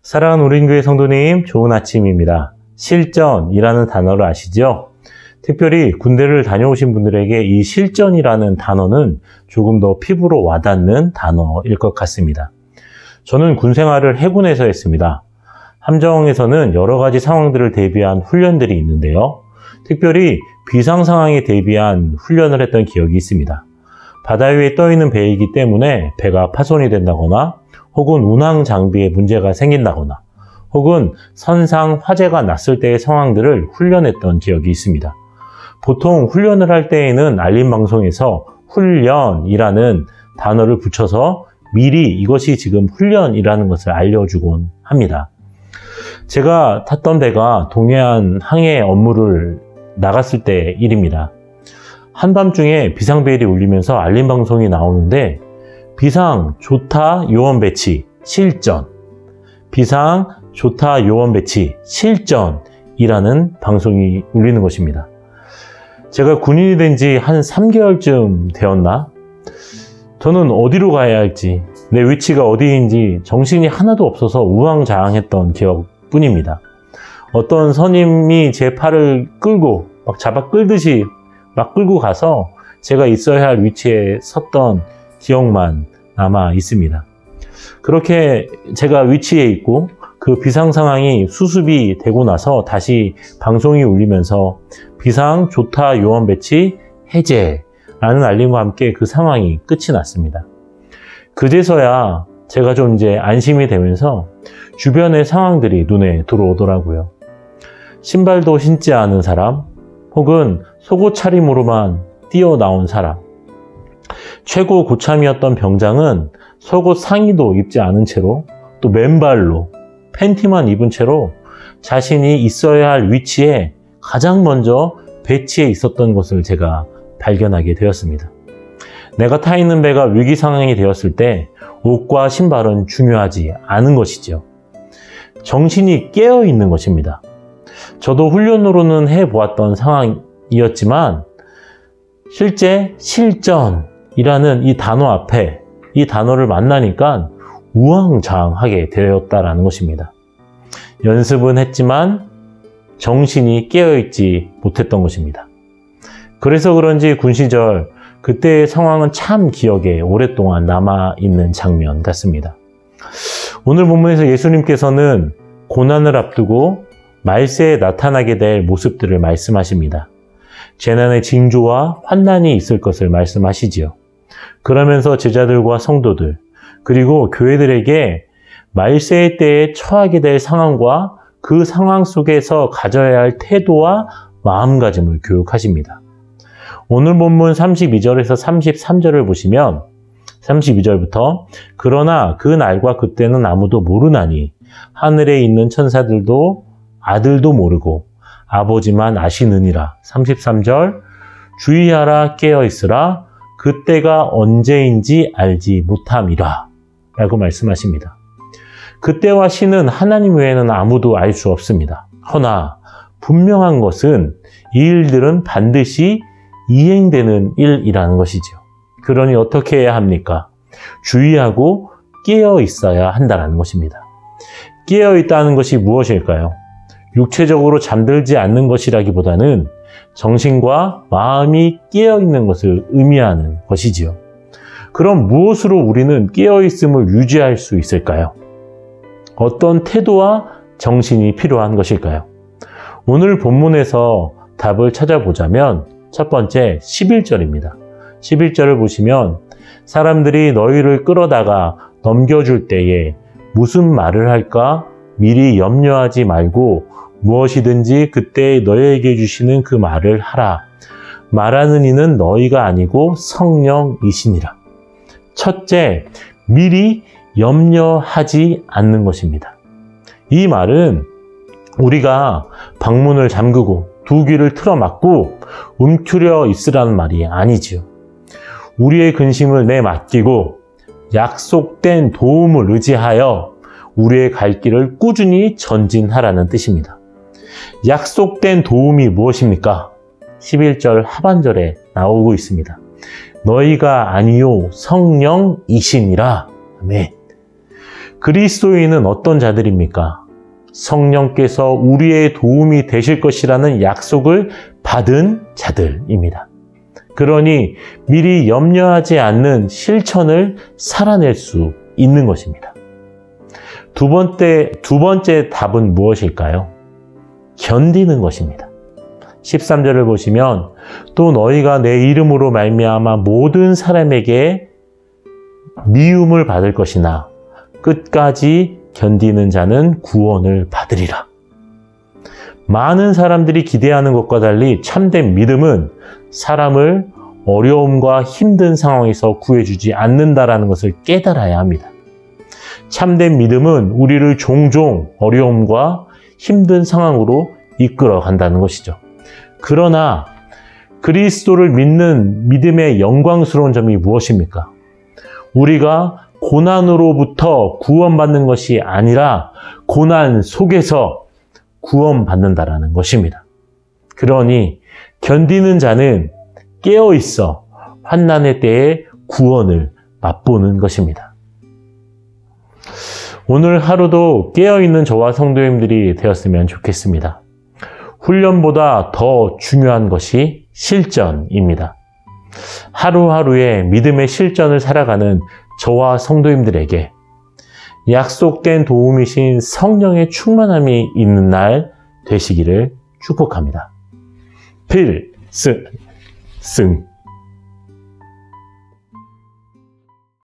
사랑하는 우린교회 성도님, 좋은 아침입니다. 실전이라는 단어를 아시죠? 특별히 군대를 다녀오신 분들에게 이 실전이라는 단어는 조금 더 피부로 와닿는 단어일 것 같습니다. 저는 군 생활을 해군에서 했습니다. 함정에서는 여러 가지 상황들을 대비한 훈련들이 있는데요. 특별히 비상 상황에 대비한 훈련을 했던 기억이 있습니다. 바다 위에 떠 있는 배이기 때문에 배가 파손이 된다거나 혹은 운항 장비에 문제가 생긴다거나 혹은 선상 화재가 났을 때의 상황들을 훈련했던 기억이 있습니다. 보통 훈련을 할 때에는 알림방송에서 훈련이라는 단어를 붙여서 미리 이것이 지금 훈련이라는 것을 알려주곤 합니다. 제가 탔던 배가 동해안 항해 업무를 나갔을 때 일입니다. 한밤중에 비상벨이 울리면서 알림방송이 나오는데 비상 조타 요원 배치 실전, 비상 조타 요원 배치 실전이라는 방송이 울리는 것입니다. 제가 군인이 된 지 한 3개월쯤 되었나? 저는 어디로 가야 할지, 내 위치가 어디인지 정신이 하나도 없어서 우왕좌왕했던 기억뿐입니다. 어떤 선임이 제 팔을 끌고 막 잡아 끌듯이 막 끌고 가서 제가 있어야 할 위치에 섰던 기억만 남아 있습니다. 그렇게 제가 위치에 있고 그 비상 상황이 수습이 되고 나서 다시 방송이 울리면서 비상 조타 요원 배치 해제라는 알림과 함께 그 상황이 끝이 났습니다. 그제서야 제가 좀 이제 안심이 되면서 주변의 상황들이 눈에 들어오더라고요. 신발도 신지 않은 사람, 혹은 속옷 차림으로만 뛰어나온 사람, 최고 고참이었던 병장은 속옷 상의도 입지 않은 채로 또 맨발로 팬티만 입은 채로 자신이 있어야 할 위치에 가장 먼저 배치해 있었던 것을 제가 발견하게 되었습니다. 내가 타 있는 배가 위기 상황이 되었을 때 옷과 신발은 중요하지 않은 것이죠. 정신이 깨어 있는 것입니다. 저도 훈련으로는 해보았던 상황이었지만 실제 실전이라는 이 단어 앞에 이 단어를 만나니까 우왕좌왕하게 되었다라는 것입니다. 연습은 했지만 정신이 깨어있지 못했던 것입니다. 그래서 그런지 군 시절 그때의 상황은 참 기억에 오랫동안 남아있는 장면 같습니다. 오늘 본문에서 예수님께서는 고난을 앞두고 말세에 나타나게 될 모습들을 말씀하십니다. 재난의 징조와 환난이 있을 것을 말씀하시지요. 그러면서 제자들과 성도들, 그리고 교회들에게 말세의 때에 처하게 될 상황과 그 상황 속에서 가져야 할 태도와 마음가짐을 교육하십니다. 오늘 본문 32절에서 33절을 보시면 32절부터 그러나 그 날과 그때는 아무도 모르나니 하늘에 있는 천사들도 아들도 모르고 아버지만 아시느니라. 33절 주의하라 깨어있으라 그때가 언제인지 알지 못함이라 라고 말씀하십니다. 그때와 시는 하나님 외에는 아무도 알 수 없습니다. 허나 분명한 것은 이 일들은 반드시 이행되는 일이라는 것이죠. 그러니 어떻게 해야 합니까? 주의하고 깨어 있어야 한다는 것입니다. 깨어 있다는 것이 무엇일까요? 육체적으로 잠들지 않는 것이라기보다는 정신과 마음이 깨어있는 것을 의미하는 것이지요. 그럼 무엇으로 우리는 깨어있음을 유지할 수 있을까요? 어떤 태도와 정신이 필요한 것일까요? 오늘 본문에서 답을 찾아보자면 첫 번째 11절입니다. 11절을 보시면 사람들이 너희를 끌어다가 넘겨줄 때에 무슨 말을 할까 미리 염려하지 말고 무엇이든지 그때 너희에게 주시는 그 말을 하라. 말하는 이는 너희가 아니고 성령이시니라. 첫째, 미리 염려하지 않는 것입니다. 이 말은 우리가 방문을 잠그고 두 귀를 틀어막고 움츠려 있으라는 말이 아니지요. 우리의 근심을 내맡기고 약속된 도움을 의지하여 우리의 갈 길을 꾸준히 전진하라는 뜻입니다. 약속된 도움이 무엇입니까? 11절 하반절에 나오고 있습니다. 너희가 아니요 성령이시니라. 아멘. 그리스도인은 어떤 자들입니까? 성령께서 우리의 도움이 되실 것이라는 약속을 받은 자들입니다. 그러니 미리 염려하지 않는 실천을 살아낼 수 있는 것입니다. 두 번째 답은 무엇일까요? 견디는 것입니다. 13절을 보시면 또 너희가 내 이름으로 말미암아 모든 사람에게 미움을 받을 것이나 끝까지 견디는 자는 구원을 받으리라. 많은 사람들이 기대하는 것과 달리 참된 믿음은 사람을 어려움과 힘든 상황에서 구해주지 않는다라는 것을 깨달아야 합니다. 참된 믿음은 우리를 종종 어려움과 힘든 상황으로 이끌어 간다는 것이죠. 그러나 그리스도를 믿는 믿음의 영광스러운 점이 무엇입니까? 우리가 고난으로부터 구원받는 것이 아니라 고난 속에서 구원받는다라는 것입니다. 그러니 견디는 자는 깨어 있어 환난의 때에 구원을 맛보는 것입니다. 오늘 하루도 깨어있는 저와 성도님들이 되었으면 좋겠습니다. 훈련보다 더 중요한 것이 실전입니다. 하루하루의 믿음의 실전을 살아가는 저와 성도님들에게 약속된 도움이신 성령의 충만함이 있는 날 되시기를 축복합니다. 필승